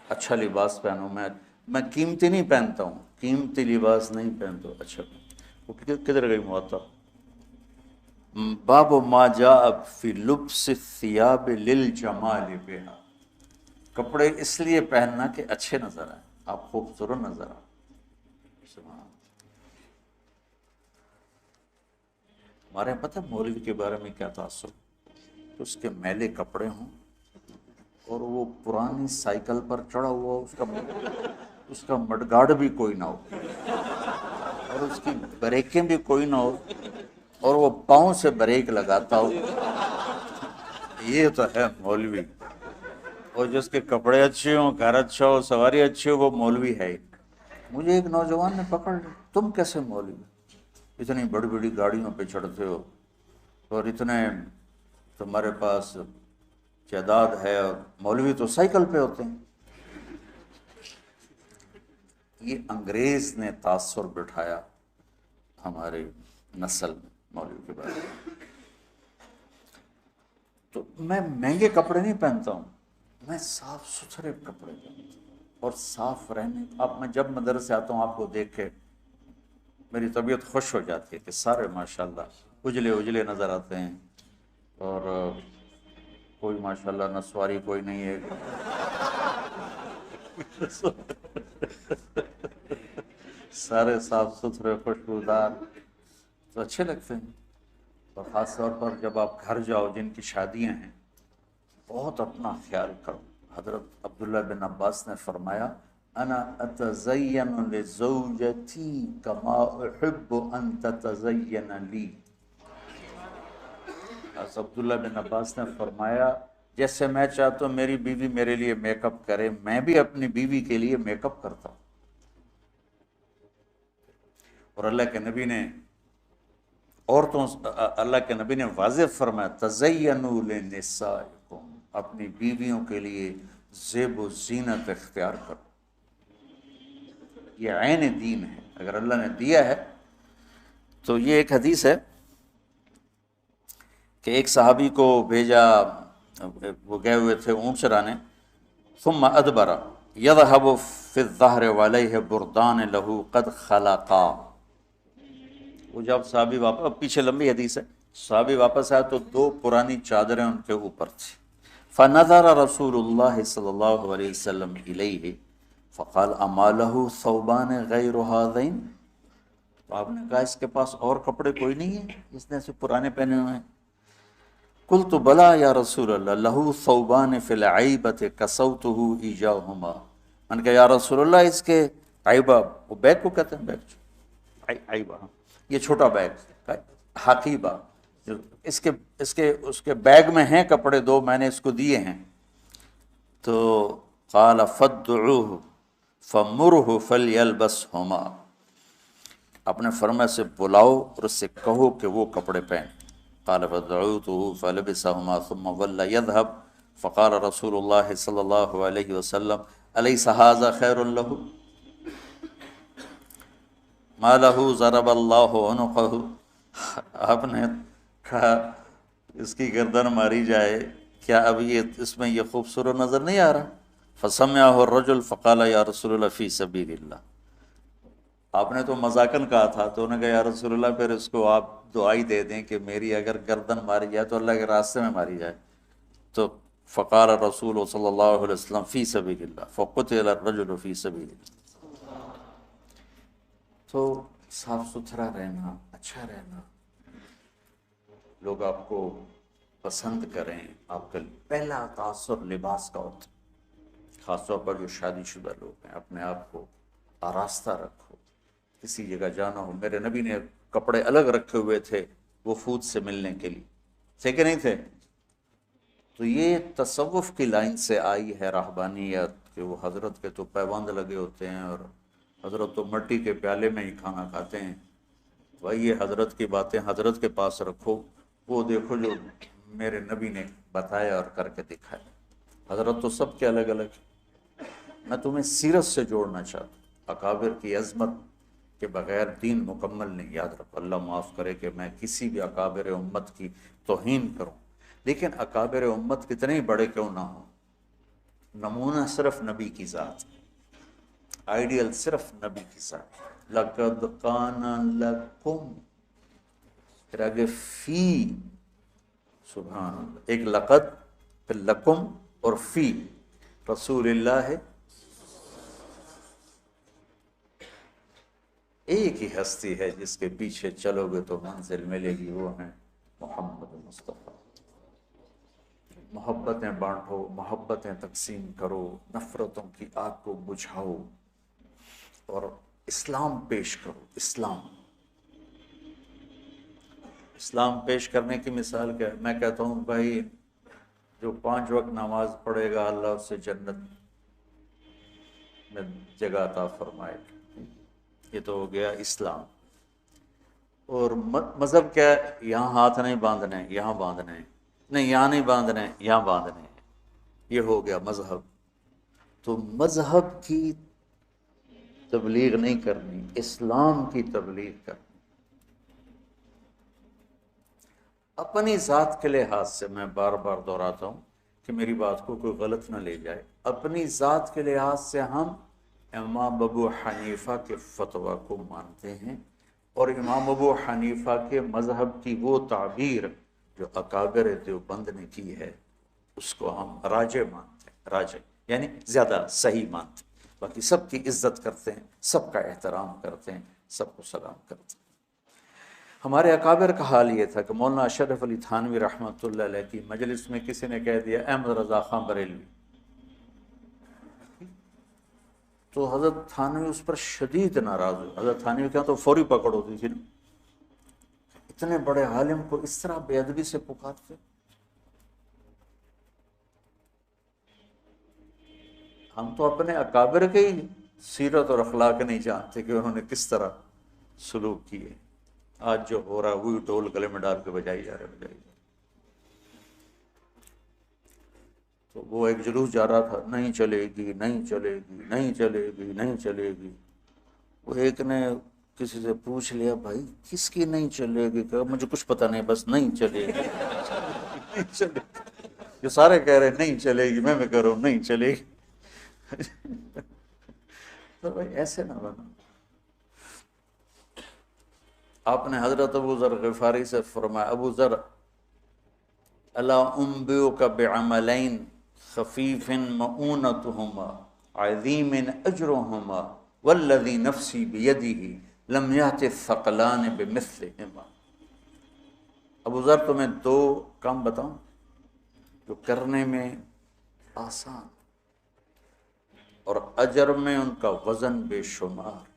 اچھا لباس پہنو، میں قیمتی نہیں پہنتا ہوں، قیمتی لباس نہیں پہنتا ہوں، اچھا وہ کدھر گئی معطا؟ باب ما جاء فی لبس الثیاب للجمال بها، کپڑے اس لیے پہننا کہ اچھے نظر آئیں، آپ خوبصورت نظر آئیں۔ سبحان اللہ۔ ہمارے یہاں پتہ ہے مولوی کے بارے میں کیا تاثر، کہ اس کے میلے کپڑے ہوں اور وہ پرانی سائیکل پر چڑھا ہوا ہو، اس کا مڈگارڈ بھی کوئی نہ ہو اور اس کی بریکیں بھی کوئی نہ ہو اور وہ پاؤں سے بریک لگاتا ہو، یہ تو ہے مولوی۔ اور جس کے کپڑے اچھے ہوں، گھر اچھا ہو، سواری اچھی ہو، وہ مولوی ہے ہی۔ مجھے ایک نوجوان نے پکڑ لی، تم کیسے مولوی، اتنی بڑی بڑی گاڑیوں پہ چڑھتے ہو اور اتنے تمہارے پاس جائیداد ہے، اور مولوی تو سائیکل پہ ہوتے ہیں۔ یہ انگریز نے تاثر بٹھایا ہماری نسل میں مولوی کے بارے میں۔ تو میں مہنگے کپڑے نہیں پہنتا ہوں، میں صاف ستھرے کپڑے پہنتا ہوں اور صاف رہنے۔ اب میں جب مدرسے آتا ہوں آپ کو دیکھ کے میری طبیعت خوش ہو جاتی ہے کہ سارے ماشاءاللہ اجلے اجلے نظر آتے ہیں، اور کوئی ماشاءاللہ نسواری کوئی نہیں ہے سارے صاف ستھرے خوشبودار، تو اچھے لگتے ہیں۔ اور خاص طور پر جب آپ گھر جاؤ جن کی شادیاں ہیں، بہت اپنا خیال کرو۔ حضرت عبداللہ بن عباس نے فرمایا انا اتزین لزوجتی کما احب ان تتزین لی۔ حضرت عبداللہ بن عباس نے فرمایا جیسے میں چاہتا ہوں میری بیوی میرے لیے میک اپ کرے، میں بھی اپنی بیوی کے لیے میک اپ کرتا ہوں۔ اور اللہ کے نبی نے اللہ کے نبی نے واضح فرمایا تزینوا لنسائکم، اپنی بیویوں کے لیے زیب و زینت اختیار کرو، یہ عین دین ہے، اگر اللہ نے دیا ہے تو۔ یہ ایک حدیث ہے کہ ایک صحابی کو بھیجا، وہ گئے ہوئے تھے اونٹ چرانے، ثم ادبر یذهب فی الظہر وعلیہ بردان لہ قد خلقا۔ وہ جب صحابی واپس، پیچھے لمبی حدیث ہے، صحابی واپس آیا تو دو پرانی چادریں ان کے اوپر تھی۔ فنظر رسول اللہ صلی اللہ علیہ وسلم الیہ فقال اما لہ ثوبان غیر ہذین، تو آپ نے کہا اس کے پاس اور کپڑے کوئی نہیں ہیں، اس نے ایسے پرانے پہنے ہوئے ہیں؟ قلت بلا یا رسول اللہ لہ ثوبان فی العیبۃ کسوتہ ایجاہما، میں نے کہا یا رسول اللہ اس کے عیبہ، وہ بیگ کو کہتے ہیں، بیگ عیبہ، یہ چھوٹا بیگ حقیبہ، اس کے بیگ میں ہیں کپڑے، دو میں نے اس کو دیے ہیں۔ تو قال فادعوہ فمرہ فلیلبسہما، اپنے فرما سے بلاؤ اور اس سے کہو کہ وہ کپڑے پہن۔ قال فدعوته فلبسهما ثم ظل يذهب فقال رسول الله صلی اللہ علیہ وسلم الیس هذا خیر له ما له ضرب اللہ عنقہ، آپ نے کہا اس کی گردن ماری جائے، کیا اب یہ اس میں یہ خوبصورت نظر نہیں آ رہا؟ فسمعه الرجل فقال یا رسول اللہ فی سبیل اللہ، آپ نے تو مذاقن کہا تھا، تو انہوں نے کہا یا رسول اللہ پھر اس کو آپ دعائی دے دیں کہ میری اگر گردن ماری جائے تو اللہ کے راستے میں ماری جائے۔ تو فقال رسول صلی اللہ علیہ وسلم فی سبیل اللہ فقتل الرجل فی سبیل اللہ۔ تو صاف ستھرا رہنا، اچھا رہنا، لوگ آپ کو پسند کریں، آپ کا پہلا تاثر لباس کا ہوتا ہے۔ خاص طور پر جو شادی شدہ لوگ ہیں، اپنے آپ کو آراستہ رکھو، کسی جگہ جانا ہو، میرے نبی نے کپڑے الگ رکھے ہوئے تھے وفود سے ملنے کے لیے، تھے کہ نہیں تھے؟ تو یہ تصوف کی لائن سے آئی ہے راہبانیت، کہ وہ حضرت کے تو پیوند لگے ہوتے ہیں اور حضرت تو مٹی کے پیالے میں ہی کھانا کھاتے ہیں۔ بھائی یہ حضرت کی باتیں حضرت کے پاس رکھو، وہ دیکھو جو میرے نبی نے بتایا اور کر کے دکھایا۔ حضرت تو سب کے الگ الگ ہیں۔ میں تمہیں سیرت سے جوڑنا چاہتا ہوں، اکابر کی عظمت کے بغیر دین مکمل نہیں، یاد رکھو۔ اللہ معاف کرے کہ میں کسی بھی اکابر امت کی توہین کروں، لیکن اکابر امت کتنے ہی بڑے کیوں نہ ہوں، نمونہ صرف نبی کی ذات، آئیڈیل صرف نبی کی ذات. لقد کان لکم، پھر آگے فی، سبحان اللہ، ایک لقد، پھر لکم اور فی رسول اللہ ہے. ایک ہی ہستی ہے جس کے پیچھے چلو گے تو منزل ملے گی، وہ ہیں محمد مصطفیٰ. محبتیں بانٹو، محبتیں تقسیم کرو، نفرتوں کی آگ کو بجھاؤ اور اسلام پیش کرو. اسلام پیش کرنے کی مثال کیا ہے؟ میں کہتا ہوں بھائی جو 5 وقت نماز پڑھے گا اللہ اسے جنت میں جگہ عطا فرمائے گا. یہ تو ہو گیا اسلام. اور مذہب کیا ہے؟ یہاں ہاتھ نہیں باندھنے، یہاں باندھنے، نہیں یہاں نہیں باندھنے، یہاں باندھنے. یہ ہو گیا مذہب. تو مذہب کی تبلیغ نہیں کرنی، اسلام کی تبلیغ کرنی. اپنی ذات کے لحاظ سے میں بار بار دہراتا ہوں کہ میری بات کو کوئی غلط نہ لے جائے. اپنی ذات کے لحاظ سے ہم امام ابو حنیفہ کے فتویٰ کو مانتے ہیں، اور امام ابو حنیفہ کے مذہب کی وہ تعبیر جو اکابر دیوبند نے کی ہے اس کو ہم راجح مانتے ہیں. راجح یعنی زیادہ صحیح مانتے ہیں. باقی سب کی عزت کرتے ہیں، سب کا احترام کرتے ہیں، سب کو سلام کرتے ہیں. ہمارے اکابر کا حال یہ تھا کہ مولانا اشرف علی تھانوی رحمۃ اللہ علیہ کی مجلس میں کسی نے کہہ دیا احمد رضا خان بریلوی، تو حضرت تھانوی اس پر شدید ناراض ہوئے. حضرت تھانوی کیا تو فوری پکڑ ہوتی تھی نا، اتنے بڑے عالم کو اس طرح بے ادبی سے پکارتے. ہم تو اپنے اکابر کے ہی سیرت اور اخلاق نہیں جانتے کہ انہوں نے کس طرح سلوک کیے. آج جو ہو رہا ہے وہی ڈول گلے میں ڈال کے بجائی جا رہے. تو وہ ایک جلوس جا رہا تھا، نہیں چلے گی، نہیں چلے گی، نہیں چلے گی، نہیں چلے گی. وہ ایک نے کسی سے پوچھ لیا بھائی کس کی نہیں چلے گی؟ کہ مجھے کچھ پتہ نہیں، بس نہیں چلے گی. نہیں چلے گی. جو سارے کہہ رہے نہیں چلے گی، میں کہہ رہا ہوں نہیں چلے گی. تو بھائی ایسے نہ بنا. آپ نے حضرت ابو ذر غفاری سے فرمایا ابو ذر الا انبئک بعملین خفیف مؤونتہما عظیم اجرہما والذی نفسی بیدہ لم یأت الثقلان بمثلہما. ابو ذر تمہیں 2 کام بتاؤں جو کرنے میں آسان اور اجر میں ان کا وزن بے شمار.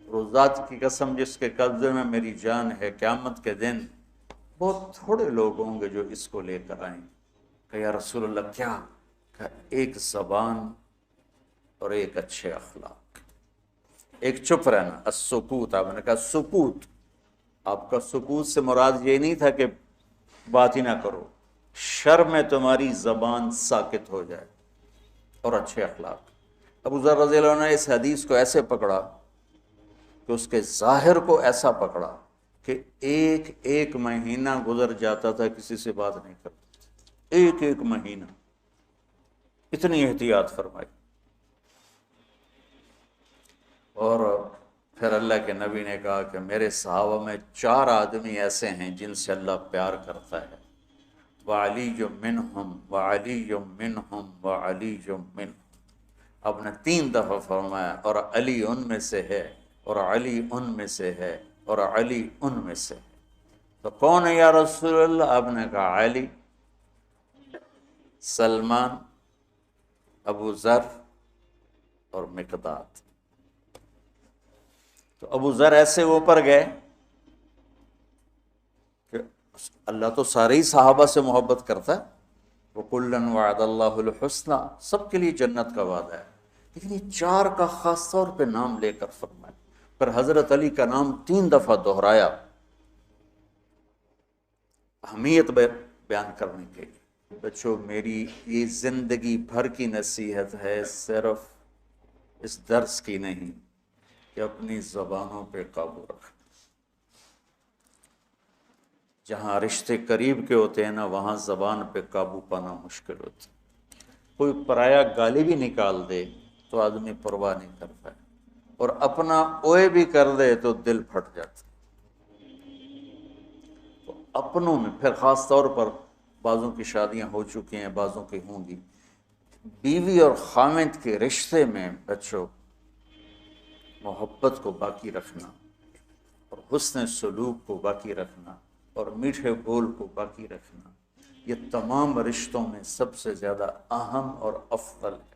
روزات کی قسم جس کے قبضے میں میری جان ہے، قیامت کے دن بہت تھوڑے لوگ ہوں گے جو اس کو لے کر آئیں. کہ یا رسول اللہ کیا؟ کہ ایک زبان اور ایک اچھے اخلاق، ایک چپ رہنا. السکوت، آپ نے کہا سکوت. آپ کا سکوت سے مراد یہ نہیں تھا کہ بات ہی نہ کرو، شر میں تمہاری زبان ساکت ہو جائے، اور اچھے اخلاق. ابو ذر رضی اللہ عنہ نے اس حدیث کو ایسے پکڑا کہ اس کے ظاہر کو ایسا پکڑا کہ ایک مہینہ گزر جاتا تھا کسی سے بات نہیں کرتا. ایک مہینہ، اتنی احتیاط فرمائی. اور پھر اللہ کے نبی نے کہا کہ میرے صحابہ میں 4 آدمی ایسے ہیں جن سے اللہ پیار کرتا ہے، وعلی منہم وعلی منہم وعلی منہم. آپ نے 3 دفعہ فرمایا اور علی ان میں سے ہے، اور علی ان میں سے ہے، اور علی ان میں سے ہے. تو کون ہے یا رسول اللہ؟ آپ نے کہا علی، سلمان، ابو ذر اور مقداد. تو ابو ذر ایسے اوپر گئے کہ اللہ تو سارے ہی صحابہ سے محبت کرتا ہے، وَكُلًّا وَعَدَ اللَّهُ الْحُسْنَى، سب کے لیے جنت کا وعدہ ہے. لیکن یہ 4 کا خاص طور پہ نام لے کر فرمایا. پر حضرت علی کا نام 3 دفعہ دہرایا اہمیت بیان کرنے کے لیے. بچوں میری یہ زندگی بھر کی نصیحت ہے، صرف اس درس کی نہیں، کہ اپنی زبانوں پہ قابو رکھ. جہاں رشتے قریب کے ہوتے ہیں نا وہاں زبان پہ قابو پانا مشکل ہوتا ہے. کوئی پرایا گالی بھی نکال دے تو آدمی پرواہ نہیں کرتا ہے، اور اپنا اوئے بھی کر دے تو دل پھٹ جاتا ہے۔ تو اپنوں میں پھر خاص طور پر بعضوں کی شادیاں ہو چکی ہیں، بعضوں کی ہوں گی، بیوی اور خامند کے رشتے میں بچوں محبت کو باقی رکھنا اور حسن سلوک کو باقی رکھنا اور میٹھے بول کو باقی رکھنا، یہ تمام رشتوں میں سب سے زیادہ اہم اور افضل ہے۔